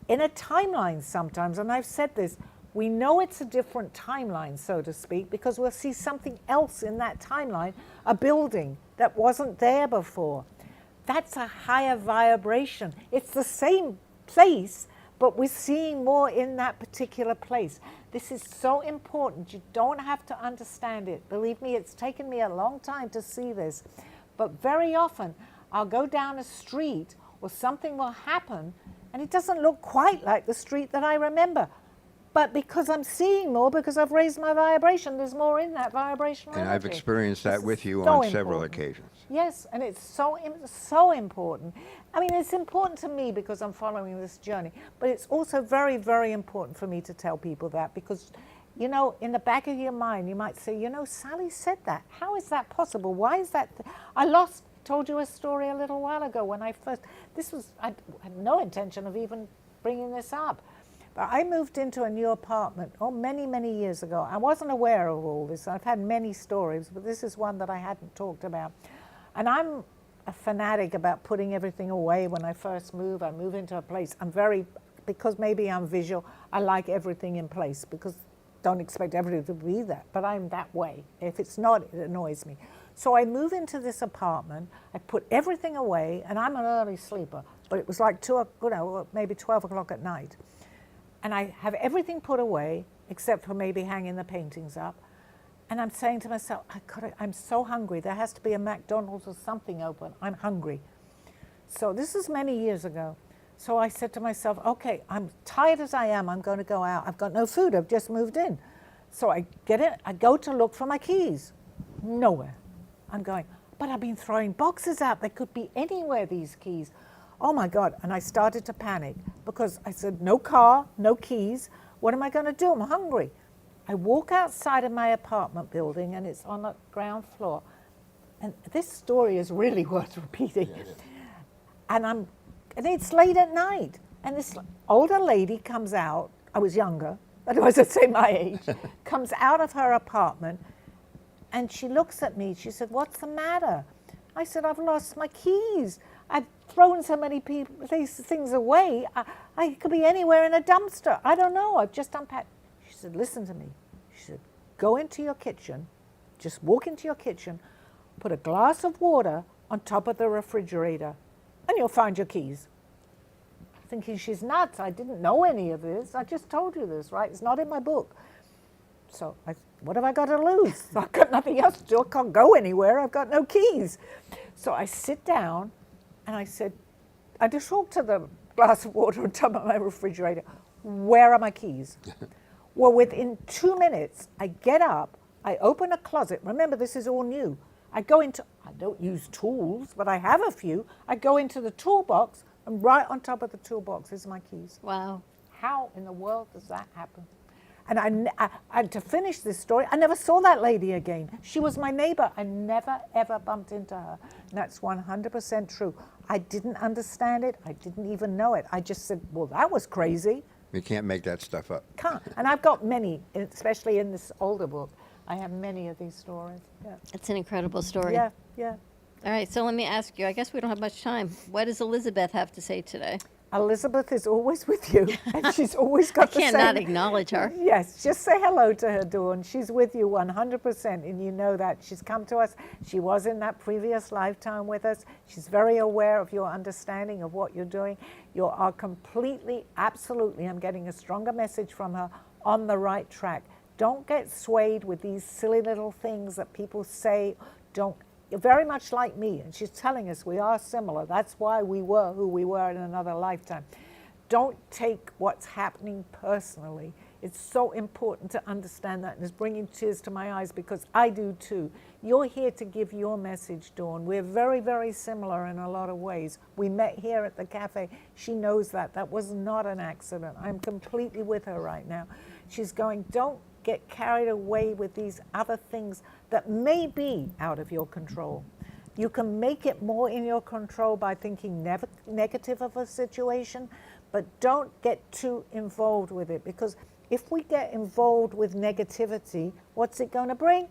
A: In a timeline sometimes, and I've said this, we know it's a different timeline, so to speak, because we'll see something else in that timeline, a building that wasn't there before. That's a higher vibration. It's the same place, but we're seeing more in that particular place. This is so important. You don't have to understand it. Believe me, it's taken me a long time to see this. But very often, I'll go down a street or something will happen, and it doesn't look quite like the street that I remember. But because I'm seeing more, because I've raised my vibration, there's more in that vibrational
C: And
A: energy.
C: I've experienced that
A: This
C: with
A: is
C: you
A: so
C: on several
A: important.
C: occasions.
A: Yes, and it's so important. I mean, it's important to me because I'm following this journey, but it's also very, very important for me to tell people that, because, in the back of your mind, you might say, Sally said that. How is that possible? Why is that? Told you a story a little while ago when I had no intention of even bringing this up. But I moved into a new apartment, many, many years ago. I wasn't aware of all this. I've had many stories, but this is one that I hadn't talked about. And I'm a fanatic about putting everything away when I first move. I move into a place. Because maybe I'm visual, I like everything in place, because don't expect everything to be that, but I'm that way. If it's not, it annoys me. So I move into this apartment, I put everything away, and I'm an early sleeper, but it was like maybe 12 o'clock at night. And I have everything put away, except for maybe hanging the paintings up. And I'm saying to myself, I'm so hungry. There has to be a McDonald's or something open. I'm hungry. So this is many years ago. So I said to myself, okay, I'm tired as I am. I'm going to go out. I've got no food. I've just moved in. So I get it. I go to look for my keys. Nowhere. I'm going, but I've been throwing boxes out. They could be anywhere, these keys. Oh my God. And I started to panic because I said, no car, no keys. What am I going to do? I'm hungry. I walk outside of my apartment building, and it's on the ground floor. And this story is really worth repeating. And it's late at night. And this older lady comes out. I was younger, but I was at say my age, comes out of her apartment. And she looks at me. She said, what's the matter? I said, I've lost my keys. I've thrown so many these things away. I could be anywhere in a dumpster. I don't know. I've just unpacked. She said, listen to me. She said, go into your kitchen. Just walk into your kitchen. Put a glass of water on top of the refrigerator, and you'll find your keys. Thinking she's nuts. I didn't know any of this. I just told you this, right? It's not in my book. So what have I got to lose? I've got nothing else to do. I can't go anywhere. I've got no keys. So I sit down, and I said, I just walked to the glass of water on top of my refrigerator. Where are my keys? Well, within 2 minutes, I get up, I open a closet. Remember, this is all new. I don't use tools, but I have a few. I go into the toolbox, and right on top of the toolbox is my keys.
B: Wow.
A: How in the world does that happen? And to finish this story, I never saw that lady again. She was my neighbor. I never, ever bumped into her. And that's 100% true. I didn't understand it. I didn't even know it. I just said, well, that was crazy.
C: You can't make that stuff up.
A: Can't. And I've got many, especially in this older book. I have many of these stories. Yeah.
B: It's an incredible story.
A: Yeah, yeah.
B: All right, so let me ask you, I guess we don't have much time. What does Elizabeth have to say today?
A: Elizabeth is always with you, and she's always
B: I
A: got the same.
B: can't not acknowledge her.
A: Yes, just say hello to her, Dawn. She's with you 100%, and you know that. She's come to us. She was in that previous lifetime with us. She's very aware of your understanding of what you're doing. You are completely, absolutely, I'm getting a stronger message from her, on the right track. Don't get swayed with these silly little things that people say. You're very much like me, and she's telling us we are similar. That's why we were who we were in another lifetime. Don't take what's happening personally. It's so important to understand that, and it's bringing tears to my eyes because I do too. You're here to give your message, Dawn. We're very, very similar in a lot of ways. We met here at the cafe. She knows that. That was not an accident. I'm completely with her right now. She's going, don't get carried away with these other things that may be out of your control. You can make it more in your control by thinking negative of a situation, but don't get too involved with it, because if we get involved with negativity, what's it going to bring?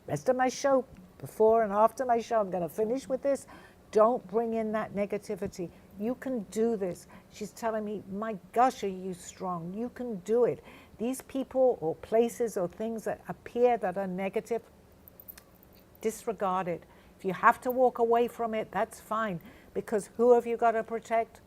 A: Rest of my show, before and after my show, I'm going to finish with this. Don't bring in that negativity. You can do this. She's telling me, my gosh, are you strong? You can do it. These people or places or things that appear that are negative, disregard it. If you have to walk away from it, that's fine, because who have you got to protect?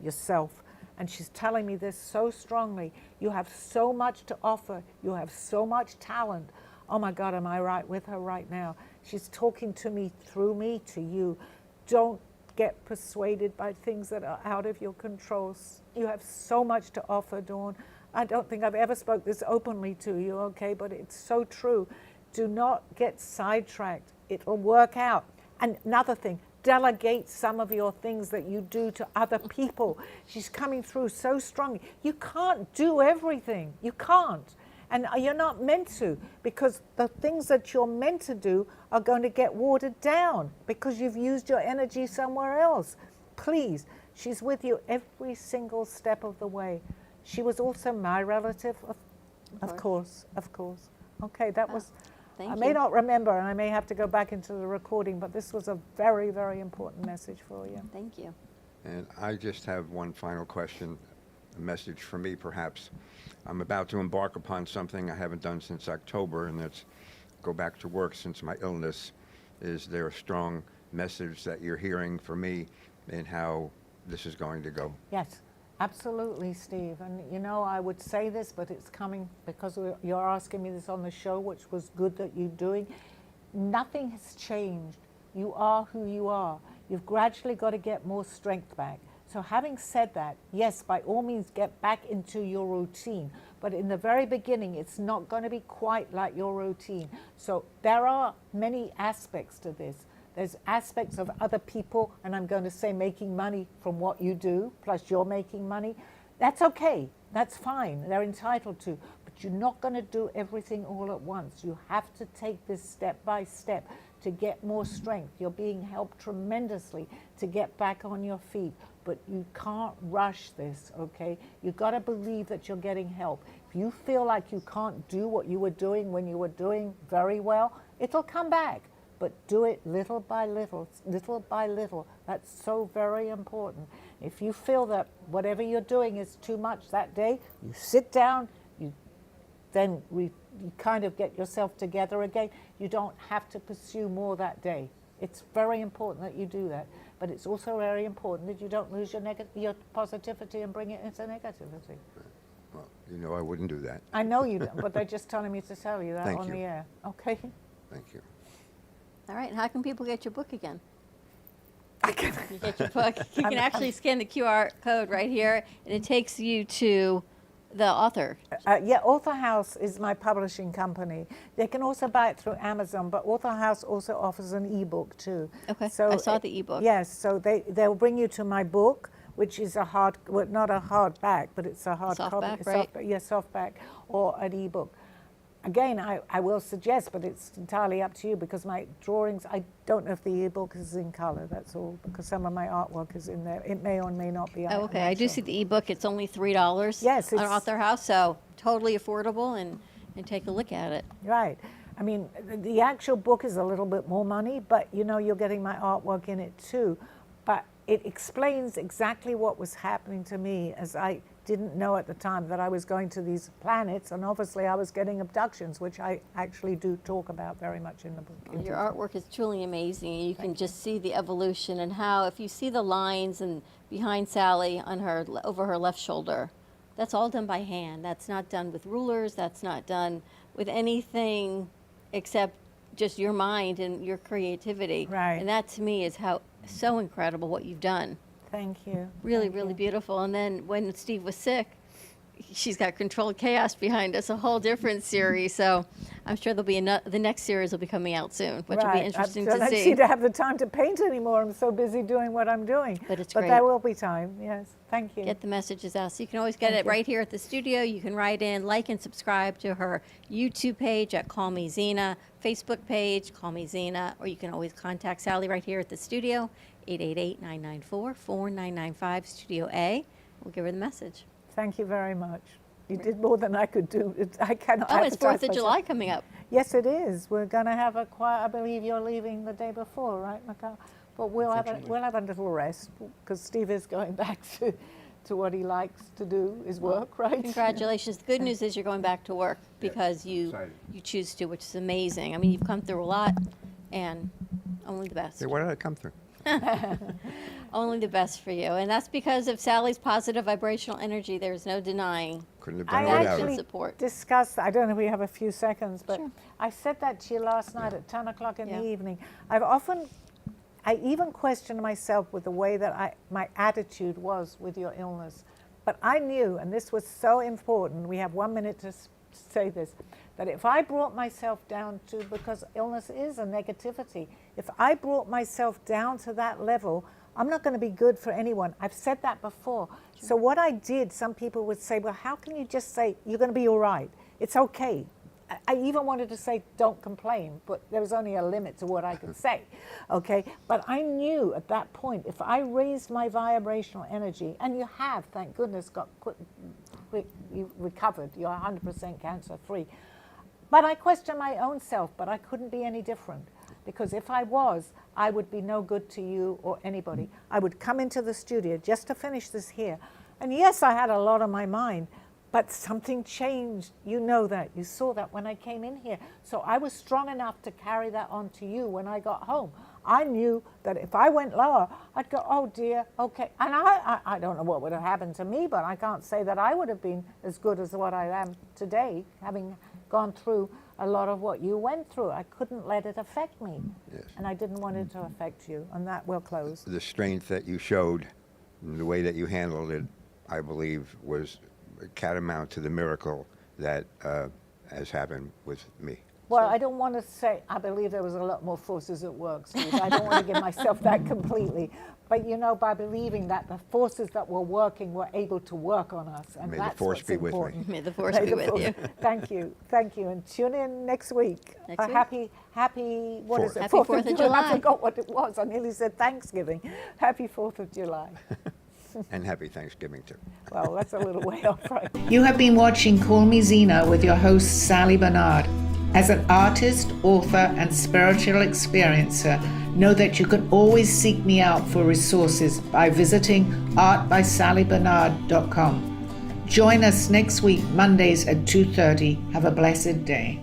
A: Yourself. And she's telling me this so strongly. You have so much to offer. You have so much talent. Oh my God, am I right with her right now? She's talking to me through me to you. Don't get persuaded by things that are out of your control. You have so much to offer, Dawn. I don't think I've ever spoke this openly to you, okay, but it's so true. Do not get sidetracked. It'll work out. And another thing, delegate some of your things that you do to other people. She's coming through so strongly. You can't do everything. You can't. And you're not meant to, because the things that you're meant to do are going to get watered down because you've used your energy somewhere else. Please, she's with you every single step of the way. She was also my relative, of course. Okay, that was,
B: Thank
A: I
B: you.
A: may not remember, and I may have to go back into the recording, but this was a very, very important message for you.
B: Thank you.
C: And I just have one final question, a message for me perhaps. I'm about to embark upon something I haven't done since October, and that's go back to work since my illness. Is there a strong message that you're hearing for me in how this is going to go?
A: Yes, absolutely, Steve. And you know, I would say this, but it's coming because you're asking me this on the show, which was good that you're doing. Nothing has changed. You are who you are. You've gradually got to get more strength back. So having said that, yes, by all means, get back into your routine. But in the very beginning, it's not going to be quite like your routine. So there are many aspects to this. There's aspects of other people, and I'm going to say making money from what you do, plus you're making money. That's okay. That's fine. They're entitled to. But you're not going to do everything all at once. You have to take this step by step to get more strength. You're being helped tremendously to get back on your feet. But you can't rush this, okay? You've got to believe that you're getting help. If you feel like you can't do what you were doing when you were doing very well, it'll come back. But do it little by little, little by little. That's so very important. If you feel that whatever you're doing is too much that day, you sit down, you kind of get yourself together again. You don't have to pursue more that day. It's very important that you do that. But it's also very important that you don't lose your positivity and bring it into negativity.
C: Well, you know I wouldn't do that.
A: I know you don't, but they're just telling me to tell you that
C: Thank
A: on
C: you.
A: the air. Okay?
C: Thank you.
B: All right, how can people get your book again? You get your book. You can actually scan the QR code right here, and it takes you to the author.
A: Yeah, Author House is my publishing company. They can also buy it through Amazon, but Author House also offers an ebook too.
B: Okay,
A: So
B: I saw the ebook.
A: Yes, so they'll bring you to my book, which is a hard, well, not a hardback, but it's a hard copy.
B: Softback, right?
A: Softback. or an ebook. Again, I will suggest, but it's entirely up to you, because my drawings, I don't know if the ebook is in color, that's all, because some of my artwork is in there. It may or may not be.
B: Oh, okay. I do see the ebook. It's only $3
A: Yes,
B: on
A: it's-
B: Author House, so totally affordable, and take a look at it.
A: Right. I mean, the actual book is a little bit more money, but you know, you're getting my artwork in it too. But it explains exactly what was happening to me, as I didn't know at the time that I was going to these planets, and obviously I was getting abductions, which I actually do talk about very much in the book.
B: Your artwork is truly amazing. You can just see the evolution and how, if you see the lines and behind Sally on her over her left shoulder, that's all done by hand. That's not done with rulers. That's not done with anything except just your mind and your creativity.
A: Right.
B: And that to me is how so incredible what you've done.
A: Thank you.
B: Really,
A: Thank
B: really
A: you.
B: beautiful. And then when Steve was sick, she's got Controlled Chaos behind us, a whole different series. So I'm sure there'll be the next series will be coming out soon, which will be interesting
A: I
B: to
A: don't
B: see.
A: seem to have the time to paint anymore. I'm so busy doing what I'm doing.
B: But it's
A: But
B: great.
A: there will be time. Yes. Thank you.
B: Get the messages out. So you can always get
A: Thank
B: it
A: you.
B: right here at the studio. You can write in, like and subscribe to her YouTube page at Call Me Zena, Facebook page, Call Me Zena, or you can always contact Sally right here at the studio, 888-994-4995, Studio A. We'll give her the message.
A: Thank you very much. You did more than I could do. I cannot.
B: Oh, it's 4th
A: advertise
B: of
A: myself.
B: July coming up.
A: Yes, it is. We're going to have a quiet. I believe you're leaving the day before, right, Mikhail? But we'll have a little rest, because Steve is going back to what he likes to do, his work, right?
B: Congratulations. The good news is you're going back to work because you
C: excited.
B: choose to, which is amazing. I mean, you've come through a lot, and only the best.
C: Hey, where did I come through?
B: Only the best for you. And that's because of Sally's positive vibrational energy. There's no denying.
C: Couldn't have
A: I
C: done it without
A: actually
C: it.
B: Support.
A: discussed, I don't know if we have a few seconds, but
B: Sure.
A: I said that to you last night at 10 o'clock in
B: Yeah.
A: the evening. I even questioned myself with the way that my attitude was with your illness. But I knew, and this was so important, we have 1 minute to say this, that if I brought myself down to, because illness is a negativity, if I brought myself down to that level, I'm not going to be good for anyone. I've said that before. So what I did, some people would say, well, how can you just say, you're going to be all right? It's okay. I even wanted to say, don't complain, but there was only a limit to what I could say, okay? But I knew at that point, if I raised my vibrational energy, and you have, thank goodness, you recovered, you're 100% cancer-free. But I questioned my own self, but I couldn't be any different. Because if I was, I would be no good to you or anybody. I would come into the studio just to finish this here. And yes, I had a lot on my mind, but something changed. You know that. You saw that when I came in here. So I was strong enough to carry that on to you when I got home. I knew that if I went lower, I'd go, oh dear, okay. And I don't know what would have happened to me, but I can't say that I would have been as good as what I am today, having gone through a lot of what you went through. I couldn't let it affect me.
C: Yes.
A: And I didn't want it to affect you. And that will close.
C: The strength that you showed, and the way that you handled it, I believe, was catamount to the miracle that has happened with me.
A: Well, I don't want to say, I believe there was a lot more forces at work, Steve. I don't want to give myself that completely. But you know, by believing that the forces that were working were able to work on us. And
C: May the
A: that's
C: force
A: what's
C: be with me.
A: important.
B: May the force
A: May
B: be
A: the
B: with
A: force-
B: you.
A: Thank you. Thank you. And tune in next week.
B: Next week.
A: Happy, what is
C: Fourth.
A: it?
B: Happy 4th of July.
A: I forgot what it was. I nearly said Thanksgiving. Happy 4th of July.
C: And happy Thanksgiving, too.
A: Well, that's a little way off, right?
H: You have been watching Call Me Zena with your host, Sally Bernard. As an artist, author, and spiritual experiencer, know that you can always seek me out for resources by visiting artbysallybernard.com. Join us next week, Mondays at 2:30. Have a blessed day.